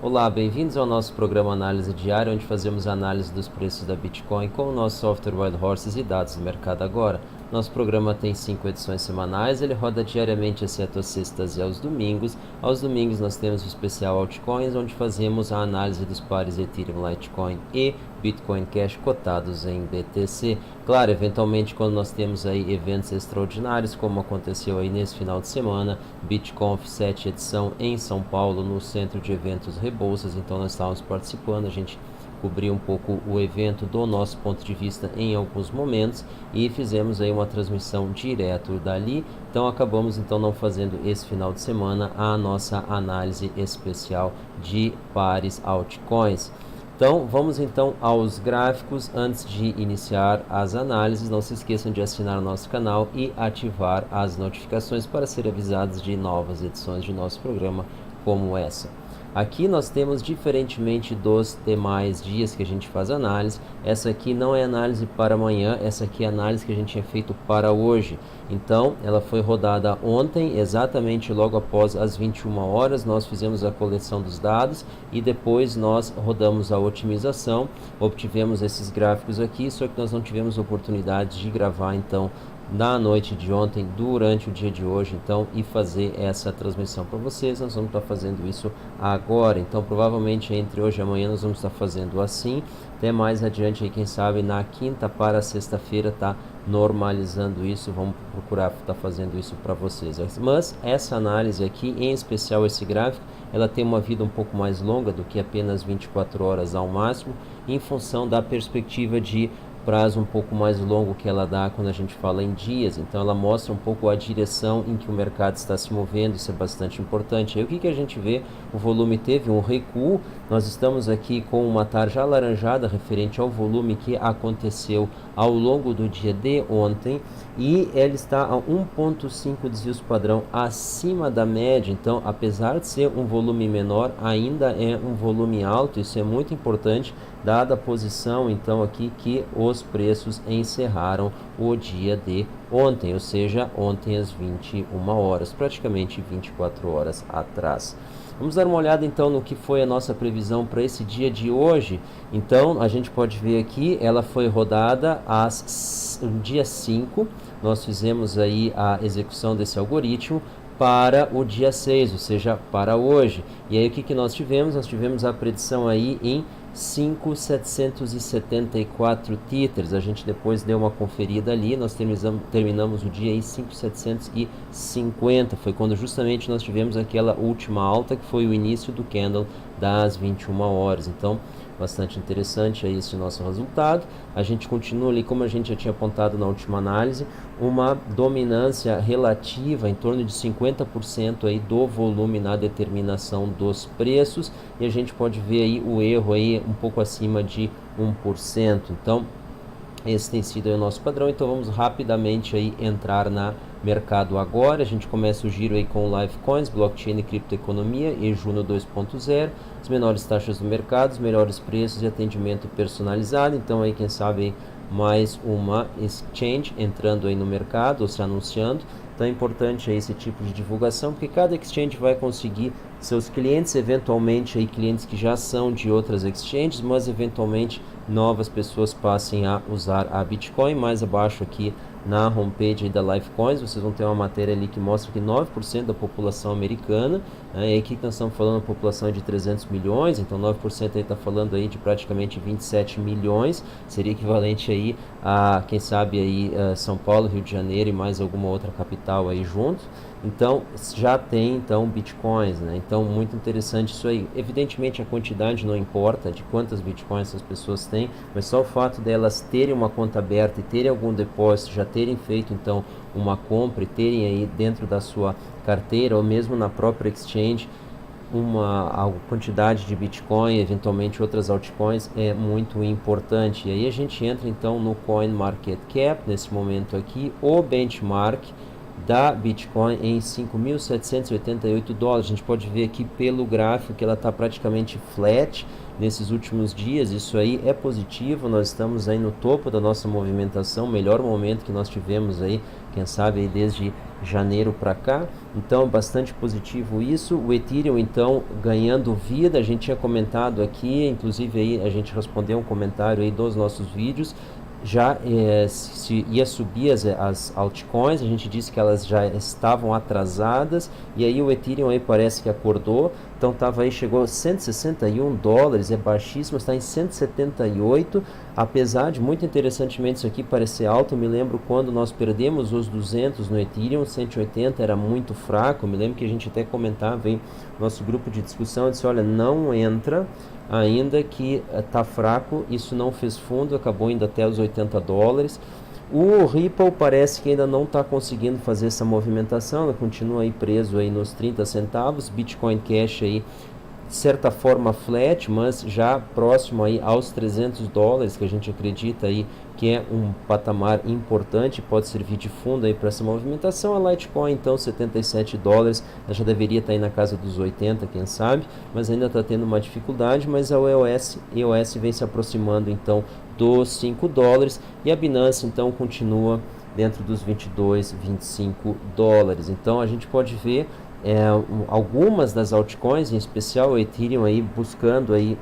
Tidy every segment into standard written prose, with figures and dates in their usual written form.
Olá, bem-vindos ao nosso programa Análise Diária, onde fazemos análise dos preços da Bitcoin com o nosso software Wild Horses e dados do mercado agora. Nosso programa tem 5 edições semanais, ele roda diariamente, exceto às sextas e aos domingos. Aos domingos nós temos o especial Altcoins, onde fazemos a análise dos pares Ethereum, Litecoin e Bitcoin Cash cotados em BTC. Claro, eventualmente quando nós temos aí eventos extraordinários, como aconteceu aí nesse final de semana, BitConf 7 edição em São Paulo, no Centro de Eventos Rebouças, então nós estávamos participando, a gente cobriu um pouco o evento do nosso ponto de vista em alguns momentos e fizemos aí uma transmissão direto dali, então acabamos então não fazendo esse final de semana a nossa análise especial de pares altcoins. Então, vamos então aos gráficos. Antes de iniciar as análises, não se esqueçam de assinar o nosso canal e ativar as notificações para ser avisados de novas edições de nosso programa como essa. Aqui nós temos, diferentemente dos demais dias que a gente faz análise, essa aqui não é análise para amanhã, essa aqui é análise que a gente tinha feito para hoje. Então, ela foi rodada ontem, exatamente logo após as 21 horas, nós fizemos a coleção dos dados e depois nós rodamos a otimização, obtivemos esses gráficos aqui, só que nós não tivemos oportunidade de gravar, então, na noite de ontem, durante o dia de hoje, então, e fazer essa transmissão para vocês. Nós vamos estar fazendo isso agora, então provavelmente entre hoje e amanhã nós vamos estar fazendo assim, até mais adiante aí, quem sabe na quinta para sexta-feira tá normalizando isso, vamos procurar estar fazendo isso para vocês. Mas essa análise aqui, em especial esse gráfico, ela tem uma vida um pouco mais longa do que apenas 24 horas ao máximo, em função da perspectiva de prazo um pouco mais longo que ela dá quando a gente fala em dias, então ela mostra um pouco a direção em que o mercado está se movendo, isso é bastante importante. Aí o que a gente vê? O volume teve um recuo, nós estamos aqui com uma tarja alaranjada referente ao volume que aconteceu ao longo do dia de ontem, e ele está a 1,5 desvios padrão acima da média, então apesar de ser um volume menor, ainda é um volume alto, isso é muito importante, dada a posição então aqui que os preços encerraram o dia de ontem, ou seja, ontem às 21 horas, praticamente 24 horas atrás. Vamos dar uma olhada então no que foi a nossa previsão para esse dia de hoje. Então, a gente pode ver aqui, ela foi rodada no dia 5, nós fizemos aí a execução desse algoritmo para o dia 6, ou seja, para hoje. E aí o que nós tivemos? Nós tivemos a predição aí em 5.774 títeres, a gente depois deu uma conferida ali, nós terminamos o dia em 5.750, foi quando justamente nós tivemos aquela última alta que foi o início do candle das 21 horas, então bastante interessante aí esse nosso resultado. A gente continua ali, como a gente já tinha apontado na última análise, uma dominância relativa em torno de 50% aí do volume na determinação dos preços, e a gente pode ver aí o erro aí um pouco acima de 1%. Então, esse tem sido aí o nosso padrão, então vamos rapidamente aí entrar na mercado agora. A gente começa o giro aí com Litecoins, blockchain e criptoeconomia e Juno 2.0, as menores taxas do mercado, os melhores preços e atendimento personalizado. Então aí quem sabe aí mais uma exchange entrando aí no mercado ou se anunciando. Então é importante aí esse tipo de divulgação, porque cada exchange vai conseguir seus clientes, eventualmente aí clientes que já são de outras exchanges, mas eventualmente novas pessoas passem a usar a Bitcoin. Mais abaixo aqui na homepage aí da Litecoins, vocês vão ter uma matéria ali que mostra que 9% da população americana, né, e aqui que nós estamos falando, a população é de 300 milhões, então 9% aí está falando aí de praticamente 27 milhões, seria equivalente aí a, quem sabe aí, São Paulo, Rio de Janeiro e mais alguma outra capital aí junto. Então já tem então bitcoins, né? Então muito interessante isso aí. Evidentemente a quantidade não importa de quantas bitcoins essas pessoas têm, mas só o fato delas terem uma conta aberta e terem algum depósito, já terem feito então uma compra e terem aí dentro da sua carteira ou mesmo na própria exchange uma quantidade de Bitcoin, eventualmente outras altcoins, é muito importante. E aí a gente entra então no CoinMarketCap, nesse momento aqui, o benchmark da Bitcoin em 5.788 dólares. A gente pode ver aqui pelo gráfico que ela está praticamente flat nesses últimos dias. Isso aí é positivo, nós estamos aí no topo da nossa movimentação, melhor momento que nós tivemos aí, quem sabe aí desde janeiro para cá. Então bastante positivo isso. O Ethereum então ganhando vida, a gente tinha comentado aqui, inclusive aí a gente respondeu um comentário aí dos nossos vídeos. Já se ia subir as altcoins, a gente disse que elas já estavam atrasadas, e aí o Ethereum aí parece que acordou, então tava aí, chegou a 161 dólares, é baixíssimo, está em 178, apesar de, muito interessantemente, isso aqui parecer alto. Eu me lembro quando nós perdemos os 200 no Ethereum, 180 era muito fraco. Eu me lembro que a gente até comentava em nosso grupo de discussão, disse, olha, não entra, ainda que está fraco, isso não fez fundo, acabou indo até os 80 dólares. O Ripple parece que ainda não está conseguindo fazer essa movimentação, ela continua aí preso aí nos 30 centavos, Bitcoin Cash aí de certa forma flat, mas já próximo aí aos 300 dólares, que a gente acredita aí que é um patamar importante, pode servir de fundo aí para essa movimentação. A Litecoin então 77 dólares, ela já deveria estar aí na casa dos 80, quem sabe, mas ainda está tendo uma dificuldade. Mas a EOS vem se aproximando então dos 5 dólares, e a Binance então continua dentro dos 22, 25 dólares. Então a gente pode ver algumas das altcoins, em especial o Ethereum aí buscando aí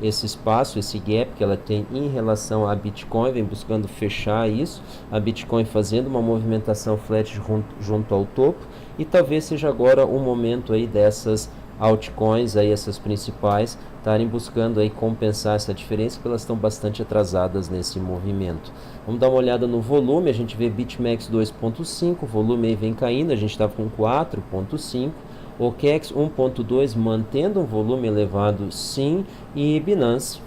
esse espaço, esse gap que ela tem em relação à Bitcoin, vem buscando fechar isso, a Bitcoin fazendo uma movimentação flat junto ao topo, e talvez seja agora o momento aí dessas altcoins aí, essas principais, estarem buscando aí compensar essa diferença, porque elas estão bastante atrasadas nesse movimento. Vamos dar uma olhada no volume, a gente vê BitMEX 2.5, o volume aí vem caindo, a gente estava com 4.5, OKEx 1.2 mantendo um volume elevado sim, e Binance,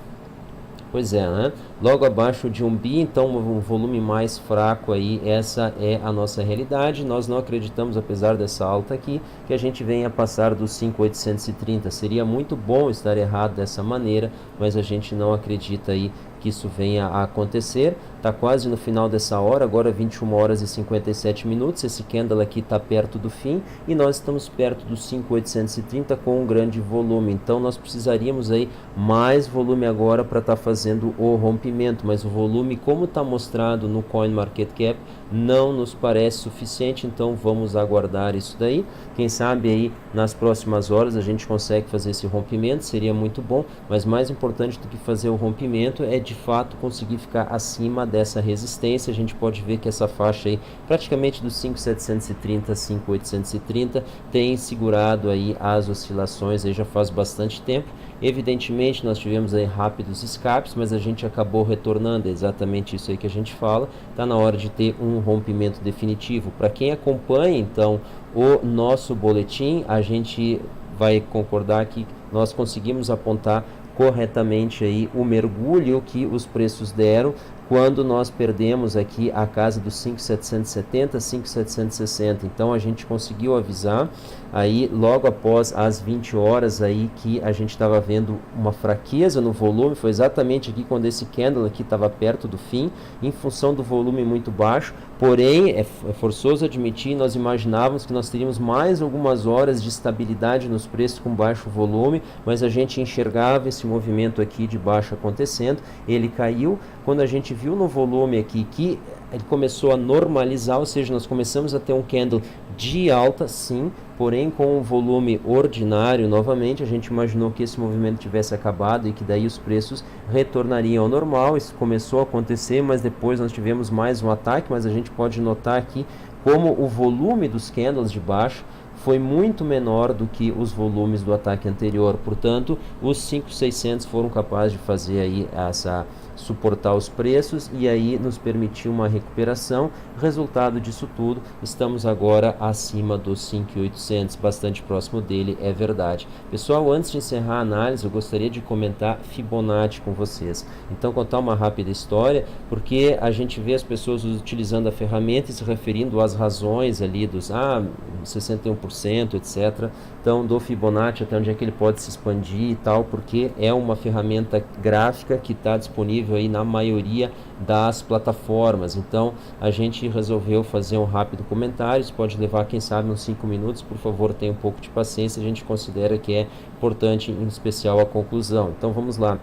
pois é, né? Logo abaixo de 1 bi, então um volume mais fraco aí, essa é a nossa realidade. Nós não acreditamos, apesar dessa alta aqui, que a gente venha passar dos 5.830. Seria muito bom estar errado dessa maneira, mas a gente não acredita aí que isso venha a acontecer. Está quase no final dessa hora, agora 21 horas e 57 minutos, esse candle aqui está perto do fim, e nós estamos perto dos 5.830 com um grande volume, então nós precisaríamos aí mais volume agora para estar fazendo o rompimento, mas o volume, como está mostrado no CoinMarketCap, não nos parece suficiente, então vamos aguardar isso daí. Quem sabe aí nas próximas horas a gente consegue fazer esse rompimento, seria muito bom, mas mais importante do que fazer o rompimento é de fato conseguir ficar acima dessa resistência. A gente pode ver que essa faixa aí, praticamente dos 5.730 a 5.830, tem segurado aí as oscilações aí já faz bastante tempo. Evidentemente nós tivemos aí rápidos escapes, mas a gente acabou retornando, é exatamente isso aí que a gente fala. Está na hora de ter um rompimento definitivo. Para quem acompanha então o nosso boletim, a gente vai concordar que nós conseguimos apontar corretamente aí o mergulho que os preços deram quando nós perdemos aqui a casa dos 5.770, 5.760. Então a gente conseguiu avisar aí logo após as 20 horas aí que a gente estava vendo uma fraqueza no volume. Foi exatamente aqui quando esse candle aqui estava perto do fim, em função do volume muito baixo. Porém, é forçoso admitir, nós imaginávamos que nós teríamos mais algumas horas de estabilidade nos preços com baixo volume, mas a gente enxergava esse movimento aqui de baixo acontecendo. Ele caiu. Quando a gente viu no volume aqui que ele começou a normalizar, ou seja, nós começamos a ter um candle de alta, sim, porém com um volume ordinário novamente, a gente imaginou que esse movimento tivesse acabado e que daí os preços retornariam ao normal. Isso começou a acontecer, mas depois nós tivemos mais um ataque, mas a gente pode notar aqui como o volume dos candles de baixo foi muito menor do que os volumes do ataque anterior. Portanto, os 5.600 foram capazes de fazer aí suportar os preços e aí nos permitiu uma recuperação. Resultado disso tudo, estamos agora acima dos 5.800, bastante próximo dele, é verdade. Pessoal, antes de encerrar a análise, eu gostaria de comentar Fibonacci com vocês. Então, contar uma rápida história, porque a gente vê as pessoas utilizando a ferramenta e se referindo às razões ali dos 61%, 10%, etc. Então, do Fibonacci, até onde é que ele pode se expandir e tal, porque é uma ferramenta gráfica que está disponível aí na maioria das plataformas. Então, a gente resolveu fazer um rápido comentário, isso pode levar, quem sabe, uns 5 minutos. Por favor, tenha um pouco de paciência, a gente considera que é importante, em especial, a conclusão. Então, vamos lá.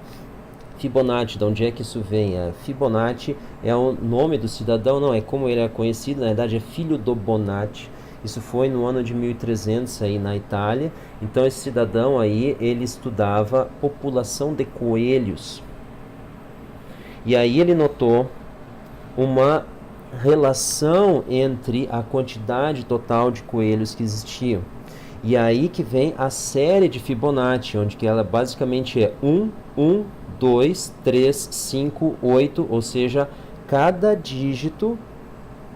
Fibonacci, de onde é que isso vem? Fibonacci é o nome do cidadão, não é como ele é conhecido, na verdade é filho do Bonatti. Isso foi no ano de 1300 aí na Itália. Então esse cidadão aí, ele estudava população de coelhos. E aí ele notou uma relação entre a quantidade total de coelhos que existiam. E aí que vem a série de Fibonacci, onde que ela basicamente é 1, 1, 2, 3, 5, 8, ou seja, cada dígito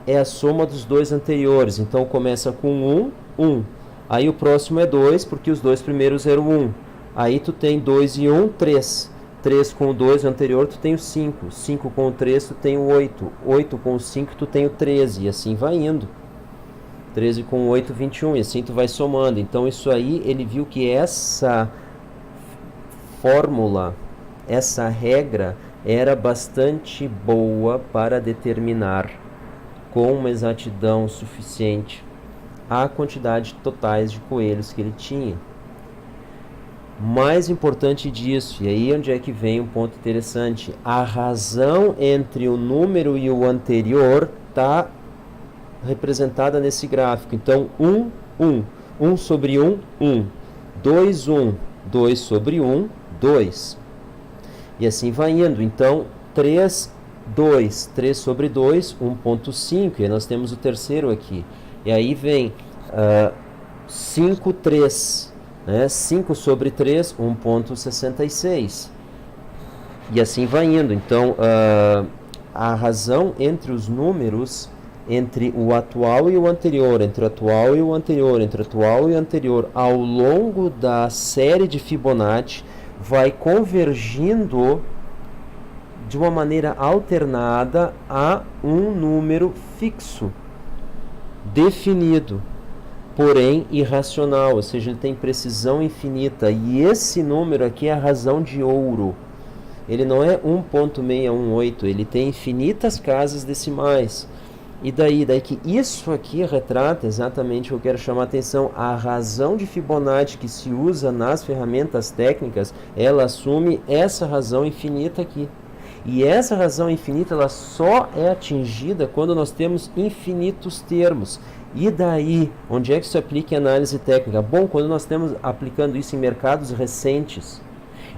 é a soma dos dois anteriores. Então começa com 1, 1. Aí o próximo é 2, porque os dois primeiros eram 1. Aí tu tem 2 e 1, 3. 3 com o 2 anterior tu tem o 5. 5 com o 3 tu tem o 8. 8 com o 5 tu tem o 13. E assim vai indo. 13 com 8, 21. E assim tu vai somando. Então isso aí, ele viu que essa fórmula, essa regra, era bastante boa para determinar com uma exatidão suficiente a quantidade totais de coelhos que ele tinha. Mais importante disso, e aí onde é que vem um ponto interessante, a razão entre o número e o anterior está representada nesse gráfico. Então 1, 1, 1 sobre 1, 1, 2, 1, 2 sobre 1, 2. E assim vai indo. Então 3, 2, 3 sobre 2, 1.5. E aí nós temos o terceiro aqui. E aí vem 5, 3. Né? 5 sobre 3, 1.66. E assim vai indo. Então a razão entre os números, entre o atual e o anterior, entre o atual e o anterior, entre o atual e o anterior, ao longo da série de Fibonacci, vai convergindo de uma maneira alternada a um número fixo, definido, porém irracional, ou seja, ele tem precisão infinita. E esse número aqui é a razão de ouro. Ele não é 1.618, ele tem infinitas casas decimais. E daí que isso aqui retrata exatamente o que eu quero chamar a atenção. A razão de Fibonacci que se usa nas ferramentas técnicas, ela assume essa razão infinita aqui. E essa razão infinita, ela só é atingida quando nós temos infinitos termos. E daí, onde é que isso aplica em análise técnica? Bom, quando nós estamos aplicando isso em mercados recentes,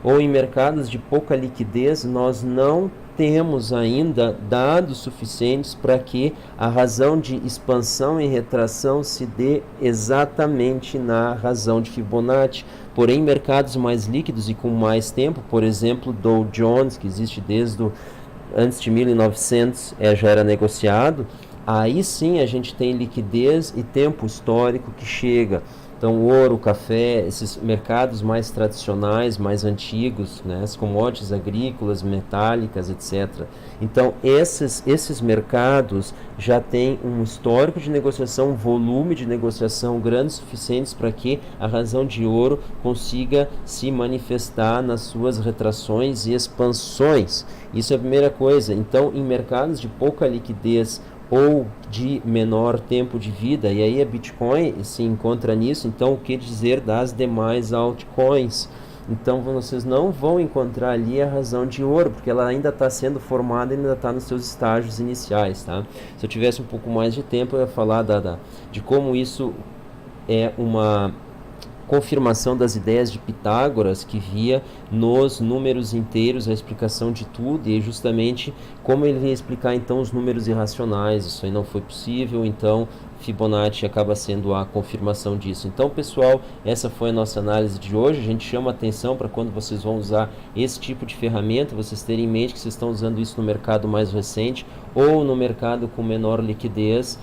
ou em mercados de pouca liquidez, nós não temos ainda dados suficientes para que a razão de expansão e retração se dê exatamente na razão de Fibonacci. Porém, mercados mais líquidos e com mais tempo, por exemplo, Dow Jones, que existe desde antes de 1900, já era negociado, aí sim a gente tem liquidez e tempo histórico que chega. Então, ouro, café, esses mercados mais tradicionais, mais antigos, né, as commodities agrícolas, metálicas, etc. Então, esses mercados já têm um histórico de negociação, um volume de negociação grande suficientes para que a razão de ouro consiga se manifestar nas suas retrações e expansões. Isso é a primeira coisa. Então, em mercados de pouca liquidez ou de menor tempo de vida, e aí a Bitcoin se encontra nisso. Então, o que dizer das demais altcoins? Então, vocês não vão encontrar ali a razão de ouro, porque ela ainda está sendo formada, ainda está nos seus estágios iniciais, tá? Se eu tivesse um pouco mais de tempo, eu ia falar de como isso é uma confirmação das ideias de Pitágoras, que via nos números inteiros a explicação de tudo, e justamente como ele ia explicar então os números irracionais. Isso aí não foi possível, então Fibonacci acaba sendo a confirmação disso. Então, pessoal, essa foi a nossa análise de hoje. A gente chama atenção para quando vocês vão usar esse tipo de ferramenta, vocês terem em mente que vocês estão usando isso no mercado mais recente ou no mercado com menor liquidez.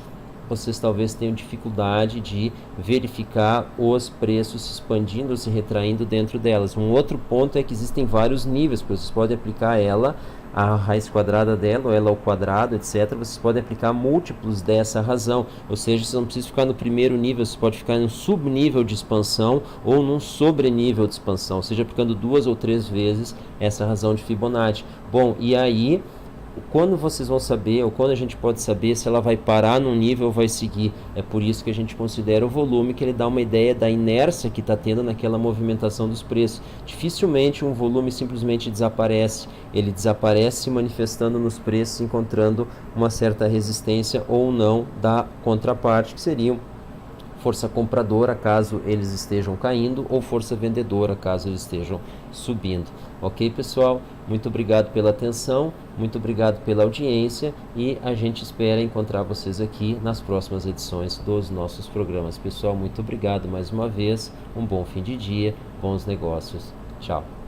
Vocês talvez tenham dificuldade de verificar os preços se expandindo ou se retraindo dentro delas. Um outro ponto é que existem vários níveis, porque vocês podem aplicar ela a raiz quadrada dela, ou ela ao quadrado, etc., vocês podem aplicar múltiplos dessa razão, ou seja, você não precisa ficar no primeiro nível, você pode ficar em um subnível de expansão ou num sobrenível de expansão, ou seja, aplicando 2 ou 3 vezes essa razão de Fibonacci. Bom, e aí, quando vocês vão saber, ou quando a gente pode saber se ela vai parar num nível ou vai seguir? É por isso que a gente considera o volume, que ele dá uma ideia da inércia que está tendo naquela movimentação dos preços. Dificilmente um volume simplesmente desaparece, ele desaparece se manifestando nos preços, encontrando uma certa resistência ou não da contraparte, que seriam força compradora caso eles estejam caindo ou força vendedora caso eles estejam subindo. Ok, pessoal? Muito obrigado pela atenção, muito obrigado pela audiência e a gente espera encontrar vocês aqui nas próximas edições dos nossos programas. Pessoal, muito obrigado mais uma vez, um bom fim de dia, bons negócios. Tchau!